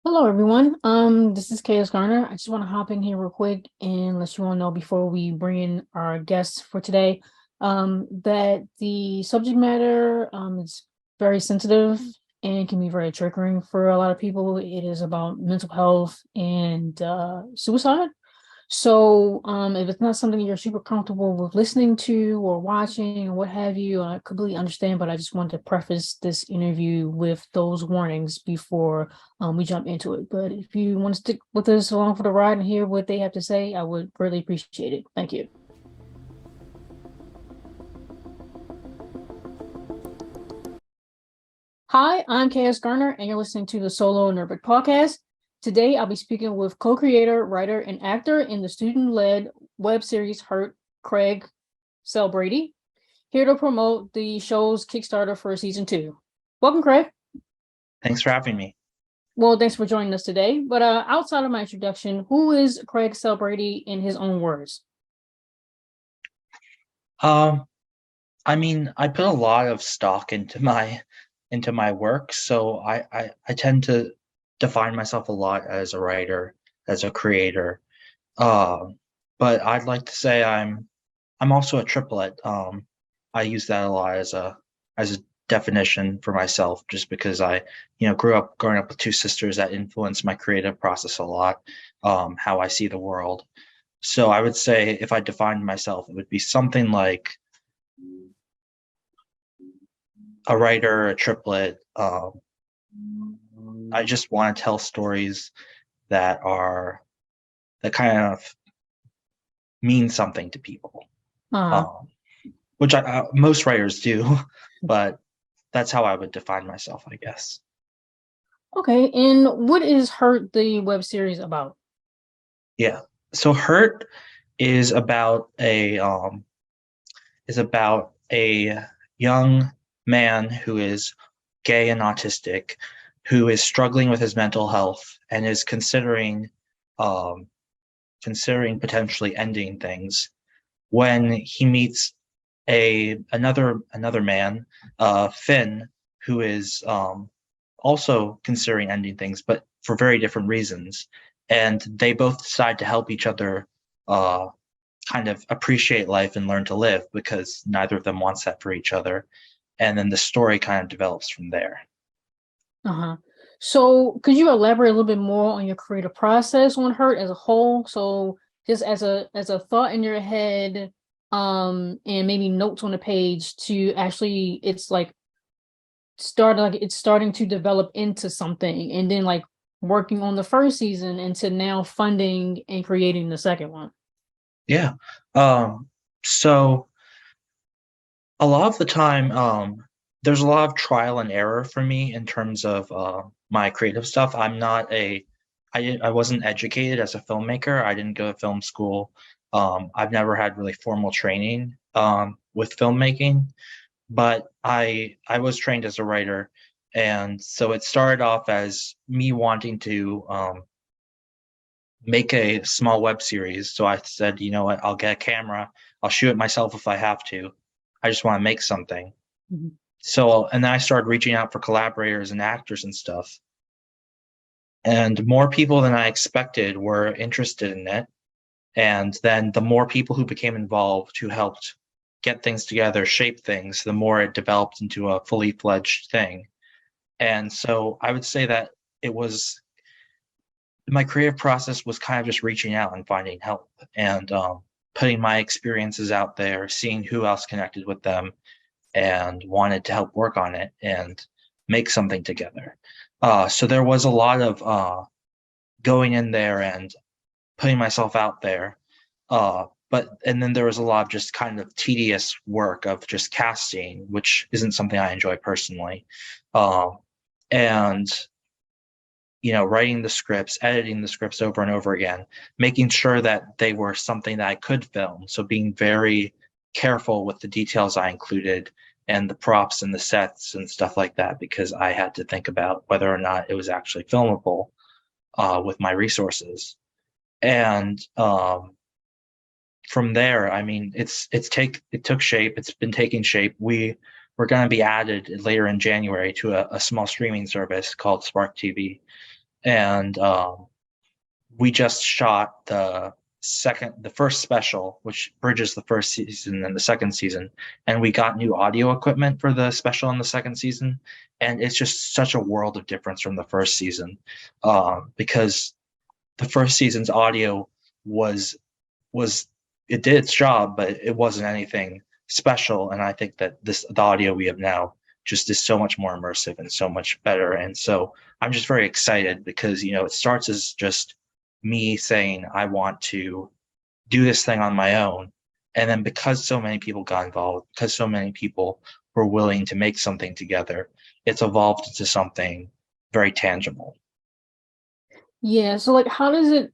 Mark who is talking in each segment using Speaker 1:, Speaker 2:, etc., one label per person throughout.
Speaker 1: Hello, everyone. This is KS Garner. I just want to hop in here real quick and let you all know before we bring in our guests for today, that the subject matter is very sensitive and can be very triggering for a lot of people. It is about mental health and suicide. So, if it's not something you're super comfortable with listening to or watching or what have you, I completely understand, but I just wanted to preface this interview with those warnings before we jump into it. But if you want to stick with us along for the ride and hear what they have to say, I would really appreciate it. Thank you. Hi, I'm KS Garner, and you're listening to the Solo Nerdbird podcast. Today, I'll be speaking with co-creator, writer, and actor in the student-led web series Hurt, Craig Selbrede, here to promote the show's Kickstarter for season 2. Welcome, Craig.
Speaker 2: Thanks for having me.
Speaker 1: Well, thanks for joining us today. But outside of my introduction, who is Craig Selbrede in his own words?
Speaker 2: Um, I put a lot of stock into my work, so I tend to define myself a lot as a writer, as a creator. But I'd like to say I'm also a triplet. I use that a lot as a definition for myself, just because I growing up with two sisters that influenced my creative process a lot, how I see the world. So I would say if I defined myself, it would be something like a writer, a triplet. I just want to tell stories that are that kind of mean something to people,
Speaker 1: Uh,
Speaker 2: um, which most writers do, but that's how I would define myself, I guess.
Speaker 1: okay, and what is Hurt the web series about?
Speaker 2: Yeah. So Hurt is about a young man who is gay and autistic, who is struggling with his mental health and is um, considering potentially ending things when he meets another man, Finn, who is also considering ending things, but for very different reasons. And they both decide to help each other uh, kind of appreciate life and learn to live because neither of them wants that for each other. And then the story kind of develops from there.
Speaker 1: Uh-huh. So could you elaborate a little bit more on your creative process on Hurt as a whole? So just as a thought in your head, and maybe notes on the page to actually it's starting to develop into something and then like working on the first season into now funding and creating the second one.
Speaker 2: Yeah. Um, so a lot of the time, there's a lot of trial and error for me in terms of my creative stuff. I wasn't educated as a filmmaker. I didn't go to film school. I've never had really formal training with filmmaking, but I was trained as a writer, and so it started off as me wanting to make a small web series. So I said, you know what, I'll get a camera, I'll shoot it myself if I have to. I just want to make something.
Speaker 1: Mhm.
Speaker 2: So, and then I started reaching out for collaborators and actors and stuff. And more people than I expected were interested in it. And then the more people who became involved, who helped get things together, shape things, the more it developed into a fully fledged thing. And so I would say that it was my creative process was kind of just reaching out and finding help and putting my experiences out there, seeing who else connected with them and wanted to help work on it and make something together. So there was a lot of going in there and putting myself out there. And then there was a lot of just kind of tedious work of just casting, which isn't something I enjoy personally. Um, and writing the scripts, editing the scripts over and over again, making sure that they were something that I could film. So being very careful with the details I included and the props and the sets and stuff like that, because I had to think about whether or not it was actually filmable with my resources. And from there, I mean, it took shape. It's been taking shape. We're going to be added later in January to a small streaming service called Spark TV, and we just shot the first special, which bridges the first season and the second season, and we got new audio equipment for the special in the second season, and it's just such a world of difference from the first season, because the first season's audio was was it did its job, but it wasn't anything special. And I think that the audio we have now just is so much more immersive and so much better. And so I'm just very excited because it starts as just me saying I want to do this thing on my own. And then because so many people got involved, because so many people were willing to make something together, it's evolved into something very tangible.
Speaker 1: Yeah. So like, how does it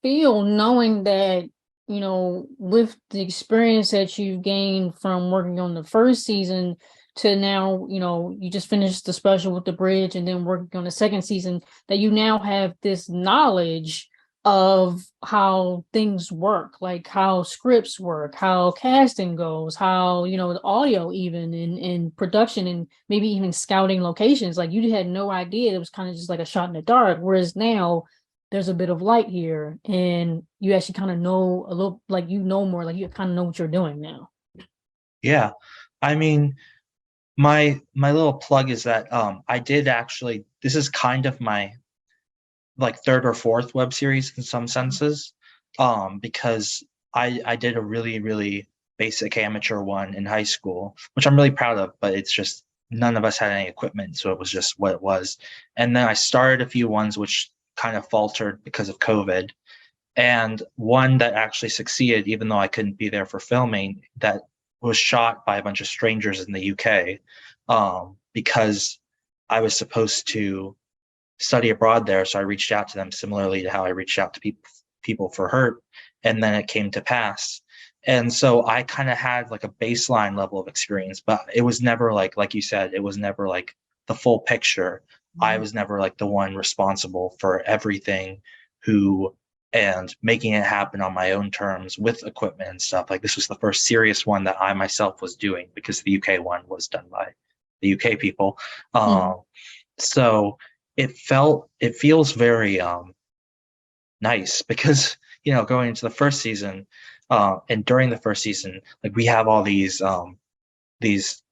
Speaker 1: feel knowing that, with the experience that you've gained from working on the first season to now, you just finished the special with the bridge and then working on the second season, that you now have this knowledge of how things work, like how scripts work, how casting goes, how, the audio even in production and maybe even scouting locations. Like you had no idea. It was kind of just like a shot in the dark. Whereas now there's a bit of light here and you actually kind of know a little, like, more, like you kind of know what you're doing now.
Speaker 2: Yeah. I mean, my little plug is that I did actually, this is kind of my like third or fourth web series in some senses, because I did a really, really basic amateur one in high school, which I'm really proud of, but it's just none of us had any equipment, so it was just what it was. And then I started a few ones which kind of faltered because of COVID, and one that actually succeeded, even though I couldn't be there for filming, that was shot by a bunch of strangers in the UK, because I was supposed to study abroad there. So I reached out to them similarly to how I reached out to people for Hurt, and then it came to pass. And so I kind of had like a baseline level of experience, but it was never like you said, it was never like the full picture. I was never like the one responsible for everything who and making it happen on my own terms with equipment and stuff. Like this was the first serious one that I myself was doing because the UK one was done by the UK people.
Speaker 1: Mhm.
Speaker 2: So it feels very nice because going into the first season, and during the first season, like we have all these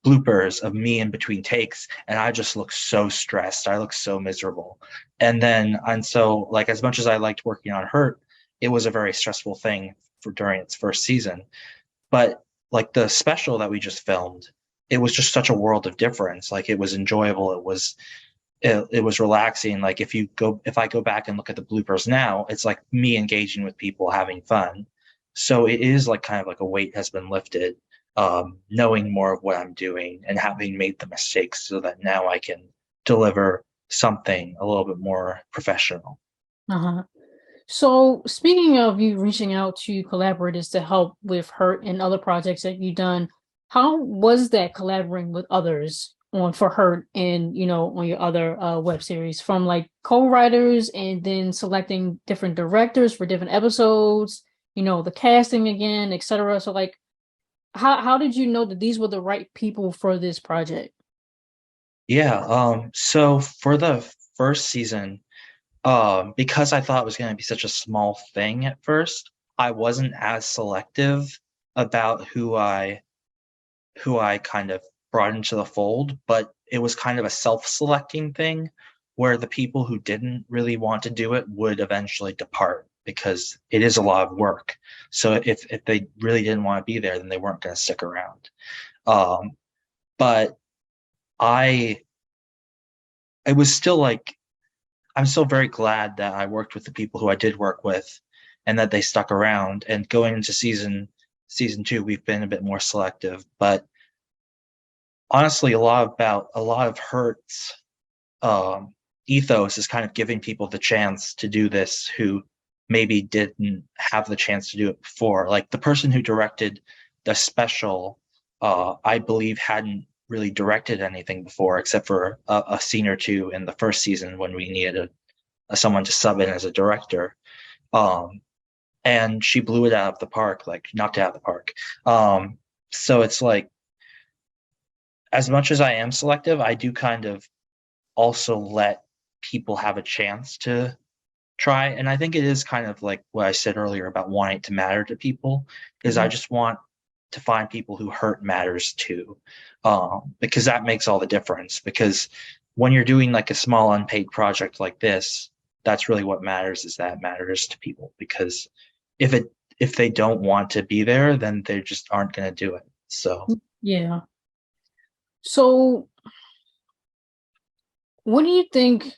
Speaker 2: bloopers of me in between takes, and I just look so stressed. I look so miserable. And so like as much as I liked working on Hurt, it was a very stressful thing for during its first season. But like the special that we just filmed, it was just such a world of difference. Like it was enjoyable. It was relaxing. Like if I go back and look at the bloopers now, it's like me engaging with people having fun. So it is like kind of like a weight has been lifted, knowing more of what I'm doing and having made the mistakes so that now I can deliver something a little bit more professional.
Speaker 1: Uh-huh. So speaking of you reaching out to collaborators to help with Hurt and other projects that you've done, how was that collaborating with others on for Hurt and on your other web series, from like co-writers and then selecting different directors for different episodes, the casting again, etc. So like how did you know that these were the right people for this project?
Speaker 2: Yeah. So for the first season, because I thought it was going to be such a small thing at first, I wasn't as selective about who I kind of brought into the fold, but it was kind of a self-selecting thing where the people who didn't really want to do it would eventually depart because it is a lot of work. So if they really didn't want to be there, then they weren't going to stick around. Um, but I it was still like I'm still very glad that I worked with the people who I did work with and that they stuck around. And going into season two, we've been a bit more selective, but honestly, a lot of Hurt's ethos is kind of giving people the chance to do this who maybe didn't have the chance to do it before. Like the person who directed the special, I believe hadn't really directed anything before except for a scene or two in the first season when we needed someone to sub in as a director. Um, and she blew it out of the park, like knocked it out of the park. So it's like, as much as I am selective, I do kind of also let people have a chance to try. And I think it is kind of like what I said earlier about wanting it to matter to people, is I just want to find people who hurt matters too, because that makes all the difference. Because when you're doing like a small unpaid project like this, that's really what matters, is that it matters to people. Because if they don't want to be there, then they just aren't going to do it. So
Speaker 1: Yeah. So what do you think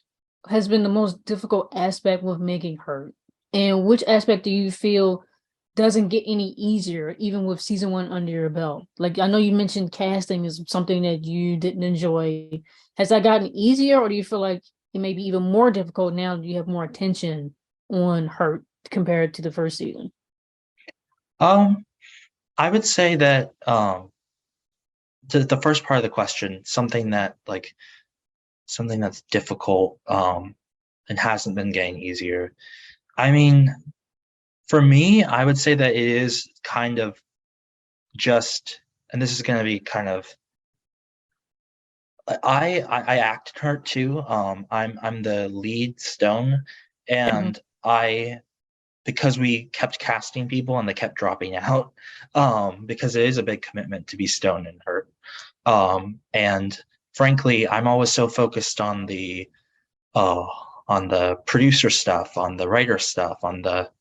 Speaker 1: has been the most difficult aspect with making Hurt? And which aspect do you feel doesn't get any easier, even with season one under your belt? Like, I know you mentioned casting is something that you didn't enjoy. Has that gotten easier, or do you feel like it may be even more difficult now that you have more attention on Hurt compared to the first season?
Speaker 2: I would say that the first part of the question, something that's difficult and hasn't been getting easier. I mean, for me, I would say that it is kind of just, and this is going to be kind of, I act in Hurt too. I'm the lead Stone, and because we kept casting people and they kept dropping out, because it is a big commitment to be Stone and Hurt. And frankly, I'm always so focused on the producer stuff, on the writer stuff, on the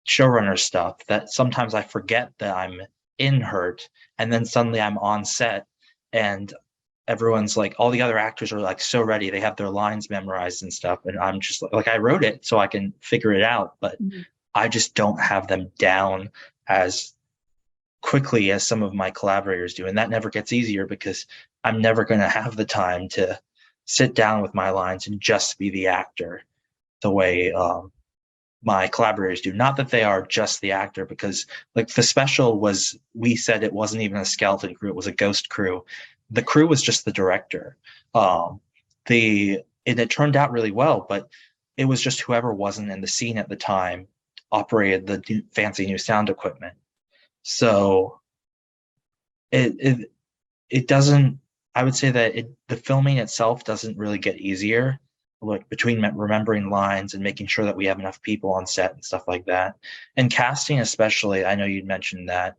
Speaker 2: showrunner stuff, that sometimes I forget that I'm in Hurt, and then suddenly I'm on set and everyone's like, all the other actors are like so ready, they have their lines memorized and stuff, and I'm just like I wrote it so I can figure it out, but I just don't have them down as quickly as some of my collaborators do. And that never gets easier because I'm never going to have the time to sit down with my lines and just be the actor the way my collaborators do. Not that they are just the actor, because like the special was, we said it wasn't even a skeleton crew, it was a ghost crew. The crew was just the director. It turned out really well, but it was just whoever wasn't in the scene at the time operated the fancy new sound equipment. So it doesn't, I would say that the filming itself doesn't really get easier, like between remembering lines and making sure that we have enough people on set and stuff like that. And casting especially, I know you'd mentioned that,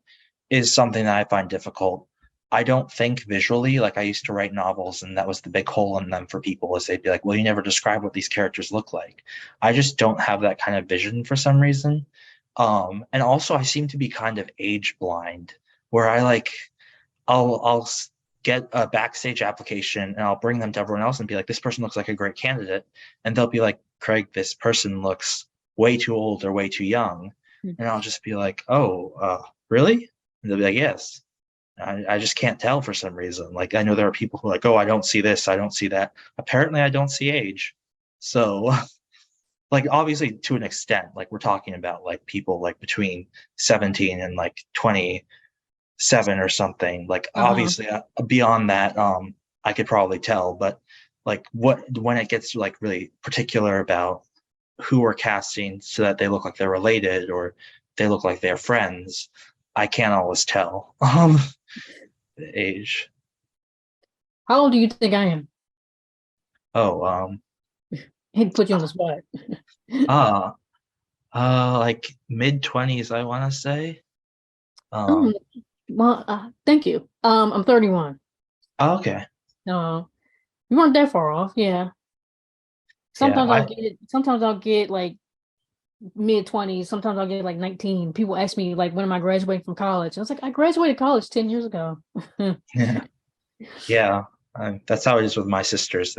Speaker 2: is something that I find difficult. I don't think visually. Like, I used to write novels, and that was the big hole in them for people, is they'd be like, well, you never describe what these characters look like. I just don't have that kind of vision for some reason. And also I seem to be kind of age blind, where I'll get a backstage application and I'll bring them to everyone else and be like, this person looks like a great candidate. And they'll be like, Craig, this person looks way too old or way too young. And I'll just be like, oh, really? And they'll be like, yes. I just can't tell for some reason. Like, I know there are people who are like, oh, I don't see this, I don't see that. Apparently I don't see age. So like, obviously to an extent, like we're talking about like people like between 17 and like 27 or something, like obviously beyond that, I could probably tell. But like when it gets like really particular about who we're casting so that they look like they're related or they look like they're friends, I can't always tell the age.
Speaker 1: How old do you think I am?
Speaker 2: Oh,
Speaker 1: He put you on the spot.
Speaker 2: uh like mid-20s, I want to say.
Speaker 1: Oh, well, thank you. I'm 31.
Speaker 2: Okay.
Speaker 1: No, you weren't that far off. Yeah.
Speaker 2: Yeah,
Speaker 1: Sometimes I'll get like mid-20s. Sometimes I'll get like 19. People ask me like, when am I graduating from college? I was like, I graduated college 10 years ago.
Speaker 2: yeah. Yeah, that's how it is with my sisters.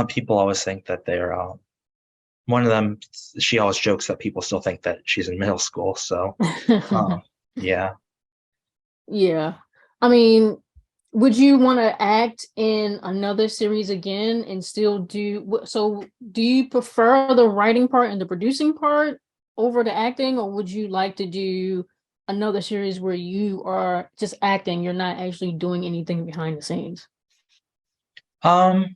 Speaker 2: People always think that they're one of them. She always jokes that people still think that she's in middle school. So, yeah.
Speaker 1: Yeah. I mean, would you want to act in another series again and still so do you prefer the writing part and the producing part over the acting, or would you like to do another series where you are just acting, you're not actually doing anything behind the scenes?
Speaker 2: I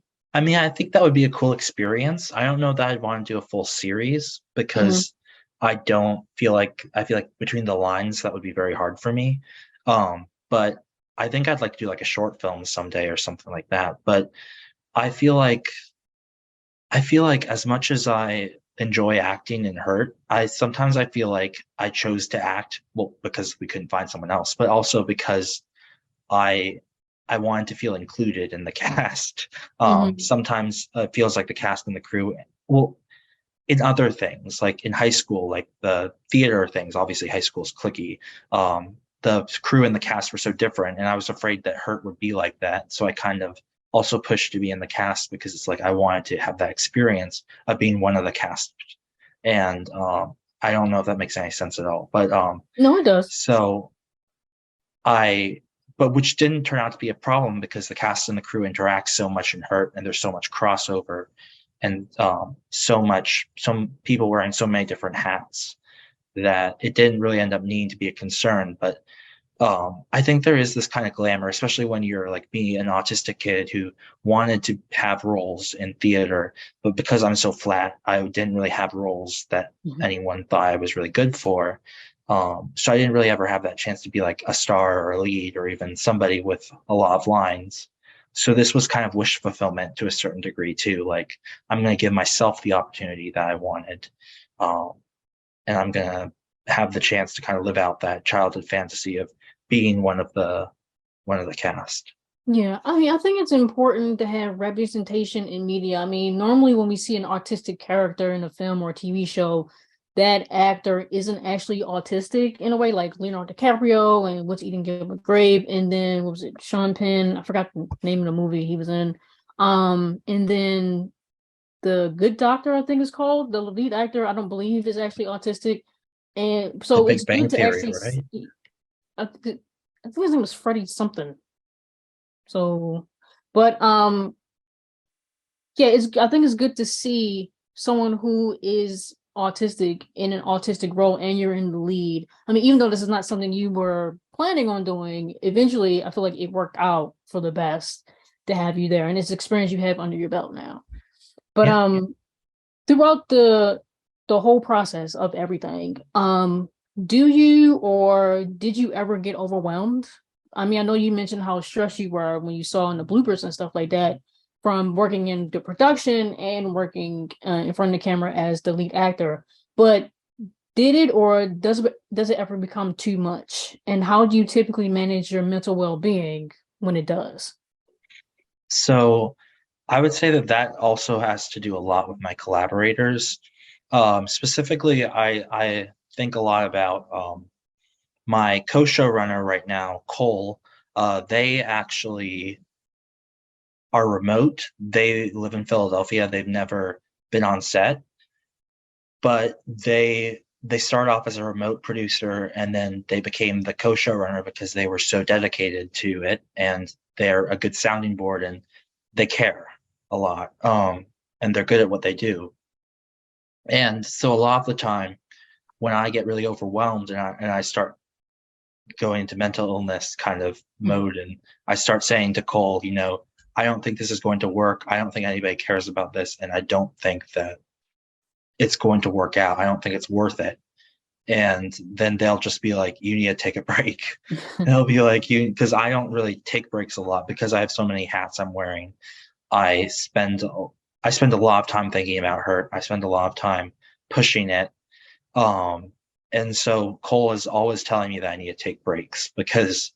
Speaker 2: mean, I think that would be a cool experience. I don't know that I'd want to do a full series because I feel like between the lines that would be very hard for me. But I think I'd like to do like a short film someday or something like that. But I feel like I feel like as much as I enjoy acting in Hurt, I feel like I chose to act, well, because we couldn't find someone else, but also because I I wanted to feel included in the cast.
Speaker 1: Hmm.
Speaker 2: Sometimes it feels like the cast and the crew, well, in other things, like in high school, like the theater things, obviously high school's cliquey. The crew and the cast were so different, and I was afraid that Hurt would be like that. So I kind of also pushed to be in the cast because it's like I wanted to have that experience of being one of the cast. And I don't know if that makes any sense at all, but
Speaker 1: No, it does.
Speaker 2: so I, but which didn't turn out to be a problem because the cast and the crew interact so much in Hurt, and there's so much crossover, and some people wearing so many different hats that it didn't really end up needing to be a concern. But I think there is this kind of glamour, especially when you're like me, an autistic kid who wanted to have roles in theater, but because I'm so flat, I didn't really have roles that
Speaker 1: Mhm.
Speaker 2: anyone thought I was really good for. So I didn't really ever have that chance to be like a star or a lead or even somebody with a lot of lines. So this was kind of wish fulfillment to a certain degree too. Like I'm going to give myself the opportunity that I wanted, um, and I'm going to have the chance to kind of live out that childhood fantasy of being one of the cast.
Speaker 1: Yeah, I mean, I think it's important to have representation in media. I mean, normally when we see an artistic character in a film or TV show, that actor isn't actually autistic in a way, like Leonardo DiCaprio and What's Eating Gilbert Grape, and then what was it, Sean Penn? I forgot the name of the movie he was in. And then The Good Doctor, I think is called. The lead actor, I don't believe is actually autistic. And
Speaker 2: The
Speaker 1: so it's
Speaker 2: Big
Speaker 1: good
Speaker 2: Bang
Speaker 1: to
Speaker 2: Theory,
Speaker 1: actually
Speaker 2: right?
Speaker 1: see, I think his name was Freddie something. So, but yeah, it's I think it's good to see someone who is autistic in an autistic role and you're in the lead. I mean, even though this is not something you were planning on doing, eventually I feel like it worked out for the best to have you there and it's experience you have under your belt now. But
Speaker 2: Yeah.
Speaker 1: throughout the whole process of everything, do you or did you ever get overwhelmed? I mean, I know you mentioned how stressed you were when you saw in the bloopers and stuff like that from working in the production and working in front of the camera as the lead actor. But did it or does it ever become too much? And how do you typically manage your mental well-being when it does?
Speaker 2: So I would say that that also has to do a lot with my collaborators. Specifically, I think a lot about my co-showrunner right now, Cole. They actually are remote. They live in Philadelphia. They've never been on set, but they start off as a remote producer and then they became the co-showrunner because they were so dedicated to it and they're a good sounding board and they care a lot. And they're good at what they do. And so a lot of the time when I get really overwhelmed and I start going into mental illness kind of
Speaker 1: Mhm.
Speaker 2: mode and I start saying to Cole, I don't think this is going to work. I don't think anybody cares about this. And I don't think that it's going to work out. I don't think it's worth it. And then they'll just be like, you need to take a break. And they'll be like, because I don't really take breaks a lot because I have so many hats I'm wearing. I spend I spend a lot of time thinking about Hurt. I spend a lot of time pushing it. Um, and so Cole is always telling me that I need to take breaks because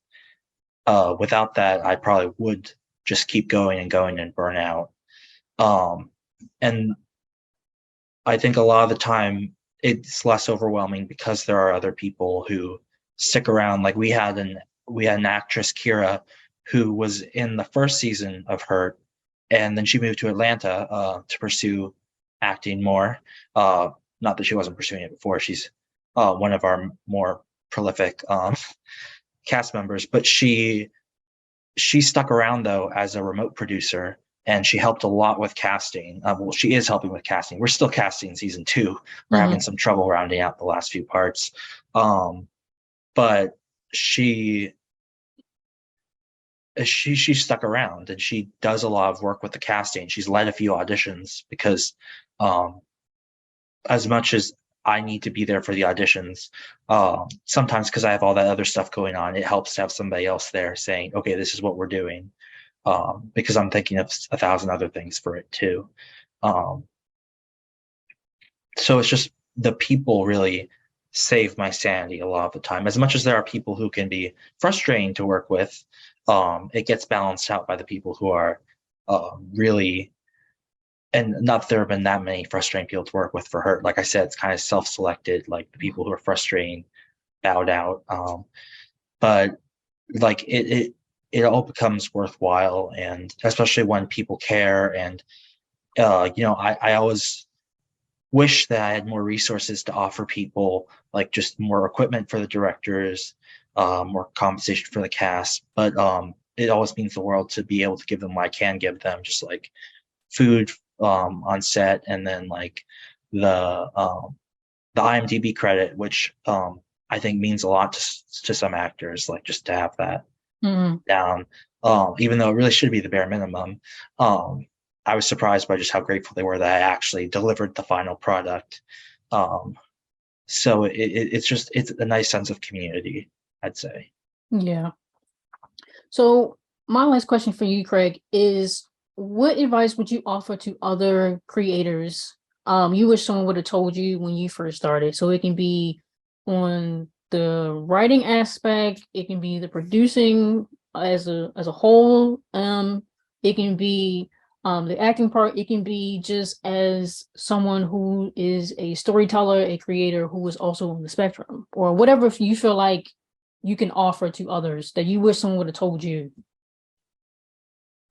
Speaker 2: without that, I probably would just keep going and going and burn out. Um, and I think a lot of the time it's less overwhelming because there are other people who stick around. Like we had an actress, Kira, who was in the first season of Hurt, and then she moved to Atlanta to pursue acting more. Not that she wasn't pursuing it before. She's one of our more prolific cast members, but she stuck around though as a remote producer and she helped a lot with casting. Well, she is helping with casting. We're still casting season two. We're having
Speaker 1: Mhm.
Speaker 2: some trouble rounding out the last few parts. But she she stuck around and she does a lot of work with the casting. She's led a few auditions because um, as much as I need to be there for the auditions, sometimes because I have all that other stuff going on, it helps to have somebody else there saying, okay, this is what we're doing. Because I'm thinking of 1,000 other things for it too. Um, so it's just the people really save my sanity a lot of the time. As much as there are people who can be frustrating to work with, it gets balanced out by the people who are really, and not that there have been that many frustrating people to work with for Hurt. Like I said, it's kind of self-selected. Like the people who are frustrating bowed out. But like it all becomes worthwhile, and especially when people care. And I always wish that I had more resources to offer people, like just more equipment for the directors, more compensation for the cast. But it always means the world to be able to give them what I can give them, just like food on set, and then like the IMDb credit, which I think means a lot to some actors, like just to have that down. Even though it really should be the bare minimum. I was surprised by just how grateful they were that I actually delivered the final product. So it's a nice sense of community, I'd say.
Speaker 1: Yeah. So my last question for you, Craig, is what advice would you offer to other creators you wish someone would have told you when you first started? So it can be on the writing aspect, it can be the producing as a whole, it can be the acting part, it can be just as someone who is a storyteller, a creator who is also on the spectrum, or whatever you feel like you can offer to others that you wish someone would have told you.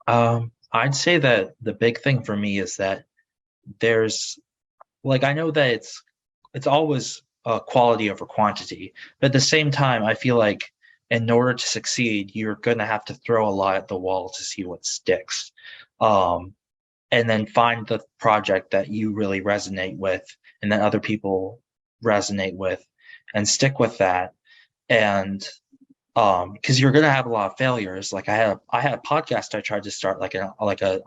Speaker 2: I'd say that the big thing for me is that there's, like, I know that it's always quality over quantity, but at the same time, I feel like in order to succeed, you're going to have to throw a lot at the wall to see what sticks. And then find the project that you really resonate with and that other people resonate with, and stick with that. And because you're gonna have a lot of failures. Like I had a podcast I tried to start, like an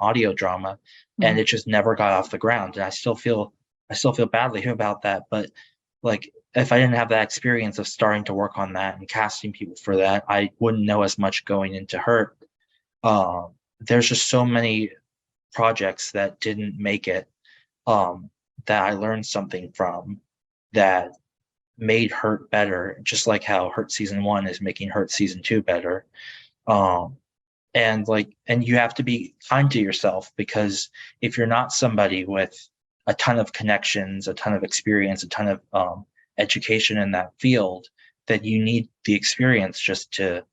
Speaker 2: audio drama, and it just never got off the ground. And I still feel badly about that. But like if I didn't have that experience of starting to work on that and casting people for that, I wouldn't know as much going into Hurt. There's just so many projects that didn't make it, that I learned something from, that made Hurt better, just like how Hurt season 1 is making Hurt season 2 better. And you have to be kind to yourself, because if you're not somebody with a ton of connections, a ton of experience, a ton of education in that field, that you need the experience just to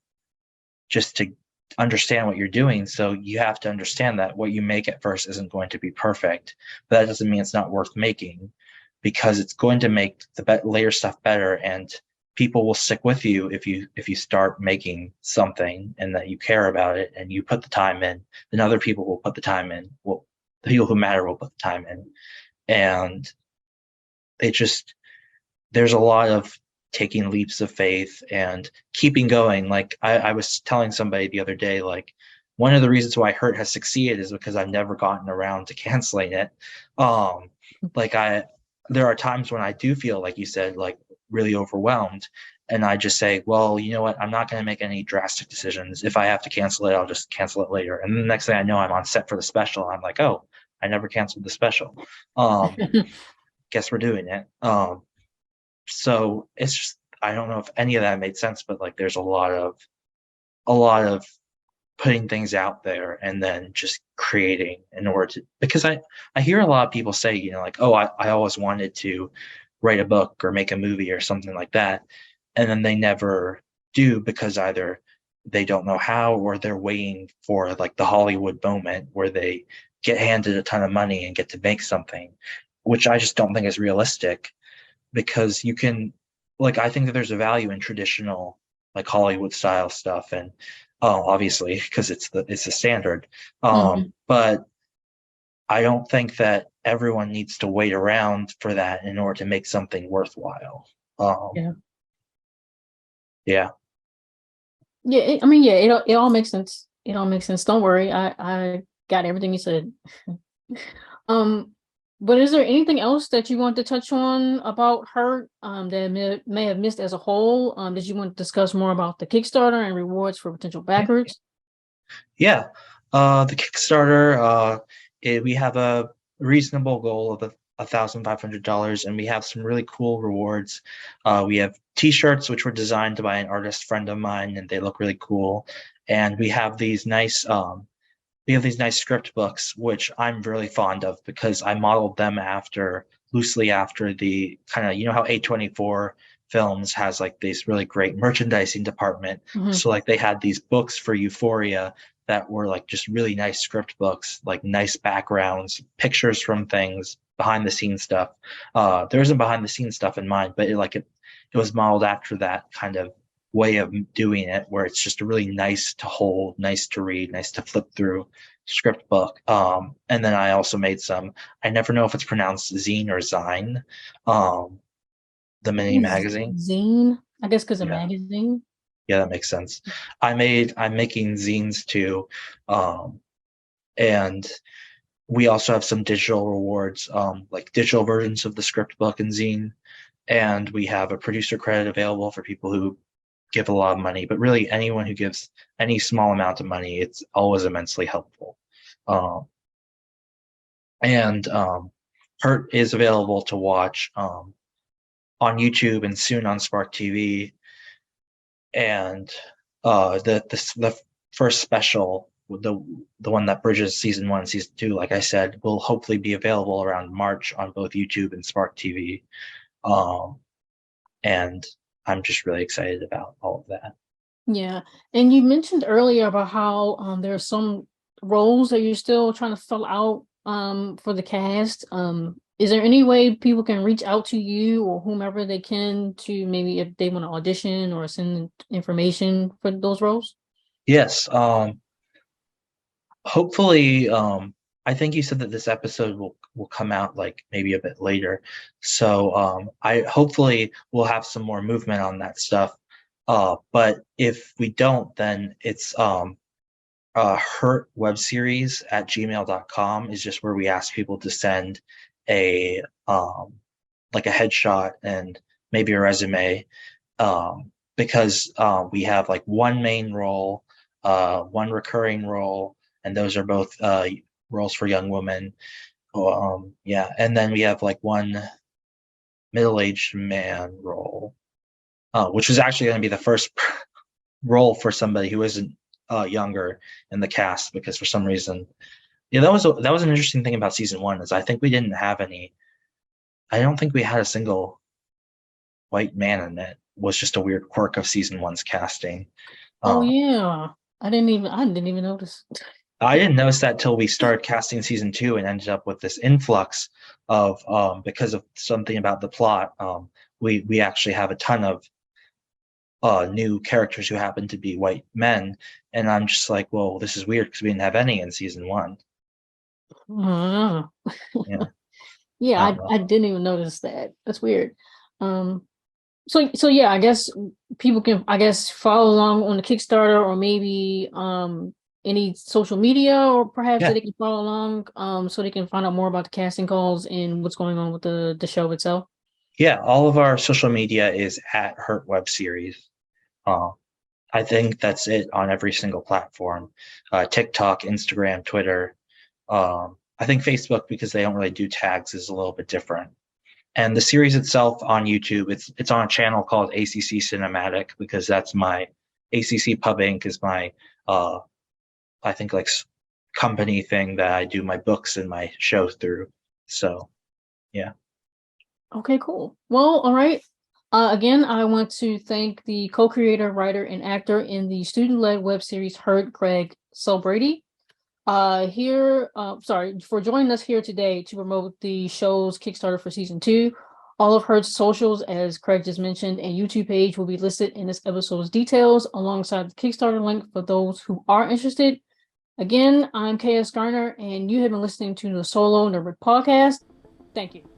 Speaker 2: understand what you're doing. So you have to understand that what you make at first isn't going to be perfect, but that doesn't mean it's not worth making, because it's going to make the later stuff better, and people will stick with you if you start making something and that you care about it and you put the time in. Then other people will put the time in. Well, the people who matter will put the time in, and there's a lot of taking leaps of faith and keeping going. Like I was telling somebody the other day, like one of the reasons why Hurt has succeeded is because I've never gotten around to canceling it. There are times when I do feel, like you said, like really overwhelmed, and I just say, well, you know what, I'm not going to make any drastic decisions. If I have to cancel it, I'll just cancel it later. And the next thing I know, I'm on set for the special. I'm like, oh, I never canceled the special. Guess we're doing it. So it's just, I don't know if any of that made sense, but like there's a lot of putting things out there and then just creating in order to, because I hear a lot of people say, like, oh, I always wanted to write a book or make a movie or something like that. And then they never do, because either they don't know how, or they're waiting for like the Hollywood moment where they get handed a ton of money and get to make something, which I just don't think is realistic. Because you can, like, I think that there's a value in traditional, like Hollywood style stuff, and obviously because it's the standard. But I don't think that everyone needs to wait around for that in order to make something worthwhile.
Speaker 1: Yeah.
Speaker 2: Yeah.
Speaker 1: It all makes sense. It all makes sense. Don't worry. I got everything you said. But is there anything else that you want to touch on about Hurt that may have missed as a whole? Did you want to discuss more about the Kickstarter and rewards for potential backers?
Speaker 2: Yeah. The Kickstarter, we have a reasonable goal $1,500, and we have some really cool rewards. We have T-shirts which were designed by an artist friend of mine, and they look really cool. And we have these nice script books, which I'm really fond of because I modeled them loosely after the kind of, how A24 Films has like this really great merchandising department.
Speaker 1: Mhm.
Speaker 2: So like they had these books for Euphoria that were like just really nice script books, like nice backgrounds, pictures from things, behind the scenes stuff. There isn't behind the scenes stuff in mine, but it was modeled after that kind of way of doing it, where it's just a really nice to hold, nice to read, nice to flip through script book. And then I also made some, I never know if it's pronounced zine or zine, the mini magazine.
Speaker 1: Zine, I guess, because a
Speaker 2: Yeah,
Speaker 1: magazine.
Speaker 2: yeah, that makes sense. I'm making zines too. And we also have some digital rewards, like digital versions of the script book and zine. And we have a producer credit available for people who give a lot of money, but really anyone who gives any small amount of money, it's always immensely helpful. And Hurt is available to watch on YouTube and soon on Spark TV. And the first special, the one that bridges season 1 and season 2, like I said, will hopefully be available around March on both YouTube and Spark TV. And I'm just really excited about all of that.
Speaker 1: Yeah, and you mentioned earlier about how there are some roles that you're still trying to fill out for the cast. Is there any way people can reach out to you or whomever they can to maybe if they want to audition or send information for those roles?
Speaker 2: Yes. Hopefully, I think you said that this episode will come out like maybe a bit later. So I hopefully we'll have some more movement on that stuff. But if we don't, then it's hurtwebseries@gmail.com is just where we ask people to send a like a headshot and maybe a resume, because we have like one main role, one recurring role, and those are both roles for young women. Yeah, and then we have like one middle-aged man role, which was actually going to be the first role for somebody who isn't younger in the cast, because for some reason, yeah, that was an interesting thing about season 1 is I think we didn't have any. I don't think we had a single white man in it. It was just a weird quirk of season 1's casting.
Speaker 1: Oh
Speaker 2: Um,
Speaker 1: yeah, I didn't even notice.
Speaker 2: I didn't notice that till we started casting season 2 and ended up with this influx of because of something about the plot. We actually have a ton of new characters who happen to be white men, and I'm just like, well, this is weird because we didn't have any in season 1.
Speaker 1: Uh,
Speaker 2: Yeah,
Speaker 1: yeah,
Speaker 2: I don't know.
Speaker 1: I didn't even notice that. That's weird. Um, so yeah, I guess people can follow along on the Kickstarter or maybe any social media or perhaps that
Speaker 2: Yeah,
Speaker 1: they can follow along so they can find out more about the casting calls and what's going on with the show itself.
Speaker 2: yeah. All of our social media is at Hurt Web Series. Uh, I think that's it on every single platform: TikTok, Instagram, Twitter. I think Facebook, because they don't really do tags, is a little bit different. And the series itself on YouTube, it's on a channel called ACC Cinematic, because that's my ACC Pub Inc. is my I think like company thing that I do my books and my shows through. So yeah.
Speaker 1: Okay, cool. Well, all right. Again, I want to thank the co-creator, writer, and actor in the student-led web series Hurt, Greg Selbrede. Sorry for joining us here today to promote the show's Kickstarter for season 2. All of Hurt's socials, as Craig just mentioned, and YouTube page will be listed in this episode's details alongside the Kickstarter link for those who are interested. Again, I'm KS Garner, and you have been listening to the Solo Nerd Podcast. Thank you.